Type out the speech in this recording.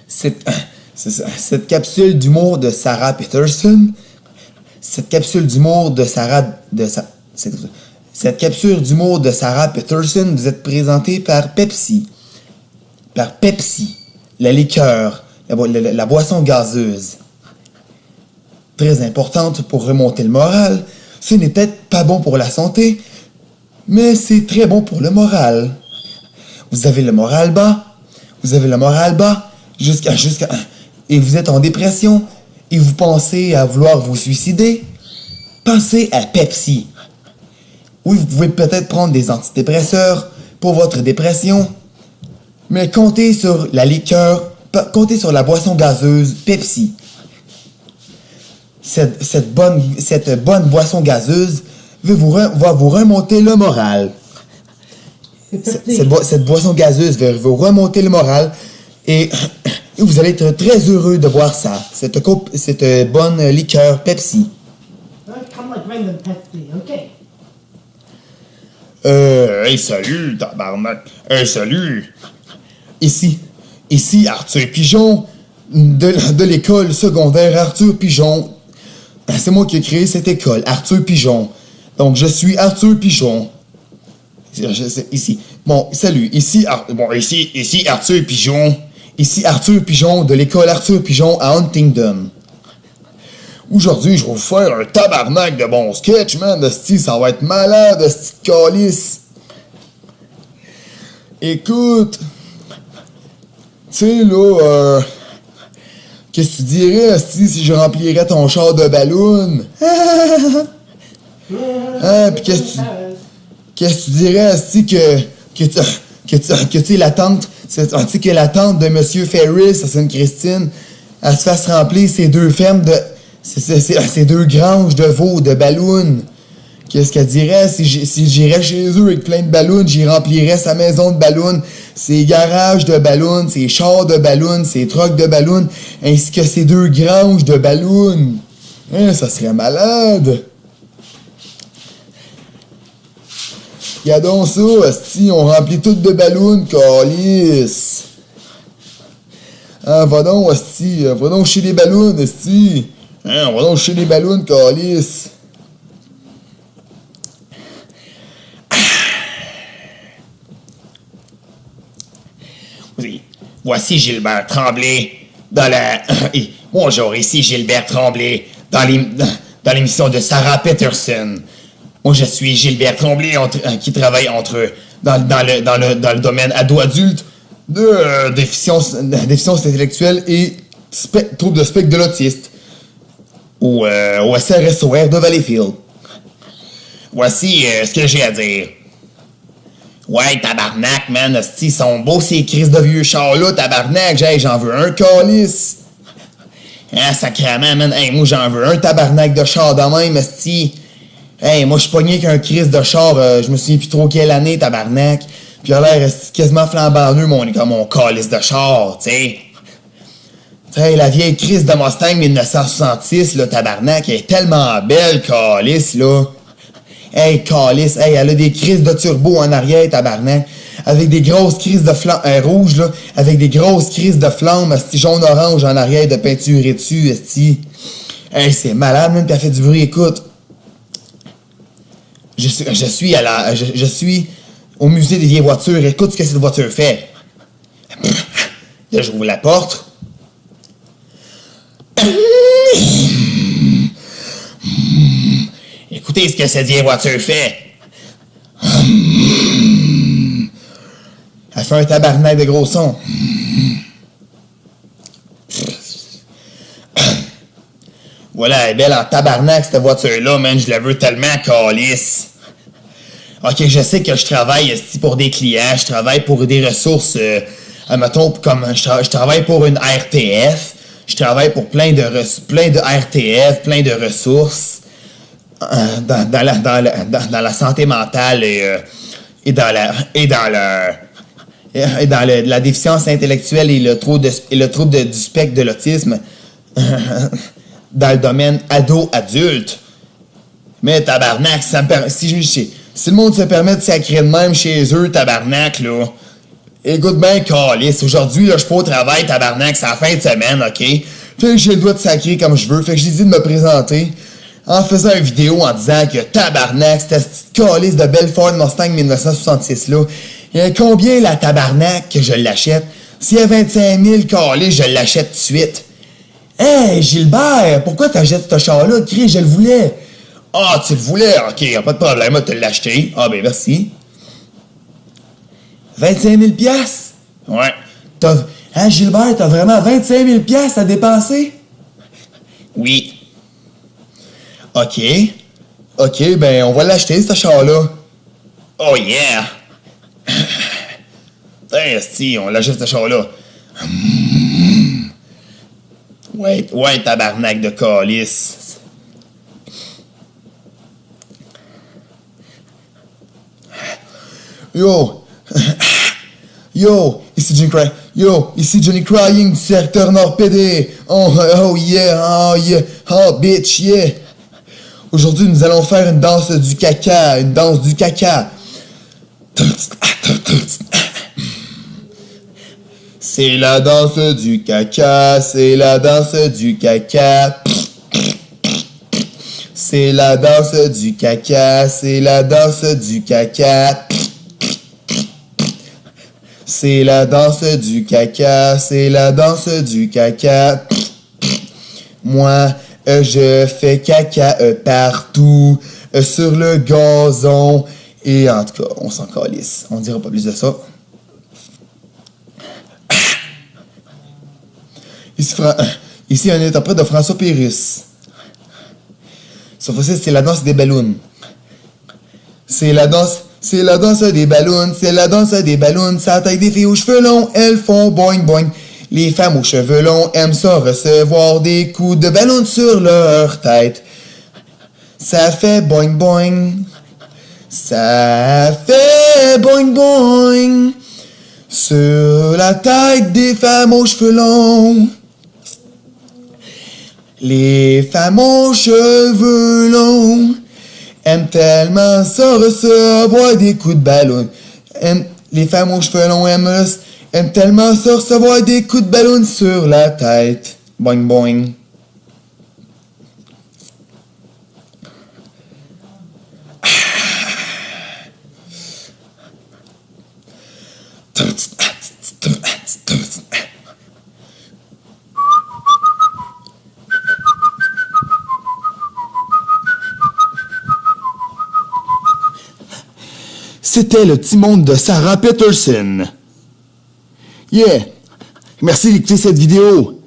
Cette capsule d'humour de Sarah Peterson, cette capsule d'humour de Sarah Peterson vous êtes présentée par Pepsi. Par Pepsi, la liqueur, la boisson gazeuse. Très importante pour remonter le moral. Ce n'est peut-être pas bon pour la santé, mais c'est très bon pour le moral. Vous avez le moral bas, et vous êtes en dépression, et vous pensez à vouloir vous suicider, pensez à Pepsi. Oui, vous pouvez peut-être prendre des antidépresseurs pour votre dépression, mais comptez sur la boisson gazeuse Pepsi. Cette bonne boisson gazeuse va vous remonter le moral. Cette boisson gazeuse va vous remonter le moral et vous allez être très heureux de boire ça. Cette bonne liqueur Pepsi. Hey, salut, tabarnak. Hey, salut. Ici Arthur Pigeon de l'école secondaire Arthur Pigeon. C'est moi qui ai créé cette école, Arthur Pigeon. Donc, je suis Arthur Pigeon. Ici. Bon, salut. Ici Arthur Pigeon. Ici Arthur Pigeon de l'école Arthur Pigeon à Huntingdon. Aujourd'hui, je vais vous faire un tabarnak de bon sketch, man. Esti, ça va être malade, esti de calice. Écoute. Tu sais, là, qu'est-ce que tu dirais, esti, si je remplirais ton char de ballon? Hein, pis qu'est-ce que tu dirais, esti, que tu sais, la tante, tu sais, que la tante de Monsieur Ferris, à Sainte-Christine, elle se fasse remplir ses deux fermes de... ces deux granges de veaux, de ballons. Qu'est-ce qu'elle dirait si j'irais chez eux avec plein de ballons, j'y remplirais sa maison de ballons, ses garages de ballons, ses chars de ballons, ses trucks de ballons, ainsi que ses deux granges de ballons. Hein, ça serait malade. Regarde donc ça, asti, on remplit tout de ballons, calice. Ah, va donc, asti, va donc chez les ballons, asti. Hein, on va donc chez les ballons, calice. Voici Gilbert Tremblay dans la... Bonjour, ici Gilbert Tremblay dans l'émission de Sarah Peterson. Moi, je suis Gilbert Tremblay qui travaille dans le domaine ado-adulte de déficience intellectuelle et trouble de spectre de l'autiste au SRSOR de Valleyfield. Voici ce que j'ai à dire. Ouais, tabarnak, man, esti, sont beaux ces crises de vieux chars-là, tabarnak, j'en veux un, calice. Ah, sacrément, man, hey, moi, j'en veux un tabarnak de char de même, esti. Hey, moi, je suis pogné qu'un crise de char, je me souviens plus trop quelle année, tabarnak. Puis il a l'air quasiment flambant neuf, mon calice de char, tu sais. Hey, la vieille crise de Mustang 1966, là, tabarnak, elle est tellement belle, calice, là. Hey, calice, hey, elle a des crises de turbo en arrière, tabarnak. Avec des grosses crises de flammes, rouges, là. Avec des grosses crises de flammes, esti, jaune-orange en arrière de peinturé dessus, esti. Hey, c'est malade, même, pis elle fait du bruit, écoute. Je suis au musée des vieilles voitures. Écoute ce que cette voiture fait. Là, j'ouvre la porte. Écoutez ce que cette vieille voiture fait. Elle fait un tabarnak de gros son. Voilà, elle est belle en tabarnak, cette voiture-là, man. Je la veux tellement, calice. Ok, je sais que je travaille ici pour des clients. Je travaille pour des ressources. Mettons, comme je travaille pour une RTF. Je travaille pour plein de RTF, plein de ressources. Dans la santé mentale et dans la déficience intellectuelle et le trouble du spectre de l'autisme dans le domaine ado-adulte. Mais tabarnak, si le monde se permet de sacrer de même chez eux, tabarnak, là, Écoute ben, calice, aujourd'hui, là, je suis pas au travail, tabarnak, c'est la fin de semaine, OK? Fait que j'ai le droit de sacrer comme je veux. Fait que j'ai dit de me présenter en faisant une vidéo en disant que tabarnak, c'était cette petite calice de belle Ford Mustang 1966 là. Il y a combien la tabarnak que je l'achète? S'il y a 25 000 calice, je l'achète tout de suite. Hey, Gilbert, pourquoi t'achètes ce char-là? Crie, je le voulais. Ah, tu le voulais? OK, y'a pas de problème, moi, te l'acheter. Ah, ben, merci. 25 000 piastres? Ouais. Hein, Gilbert, t'as vraiment 25 000 piastres à dépenser? Oui. OK. OK, ben, on va l'acheter, ce char-là. Oh, yeah! Putain, si, on l'achète, ce char-là. Ouais, tabarnak de calice. Ici Johnny Crying du secteur Nord PD. Oh yeah, bitch, yeah. Aujourd'hui, nous allons faire une danse du caca, C'est la danse du caca, c'est la danse du caca. C'est la danse du caca, c'est la danse du caca. C'est la danse du caca, c'est la danse du caca. Moi, je fais caca partout, sur le gazon. Et en tout cas, on s'en calisse. On dira pas plus de ça. Ici un interprète de François Pérus. Sauf que c'est la danse des ballons. C'est la danse des ballons, c'est la danse des ballons. Ça taille des filles aux cheveux longs, elles font boing boing. Les femmes aux cheveux longs aiment ça recevoir des coups de ballon sur leur tête. Ça fait boing boing. Ça fait boing boing. Sur la tête des femmes aux cheveux longs. Les femmes aux cheveux longs aiment tellement ça recevoir des coups de ballon. Les femmes aux cheveux longs aiment tellement ça recevoir des coups de ballon sur la tête. Boing boing. C'était le petit monde de Sarah Peterson. Yeah! Merci d'écouter cette vidéo.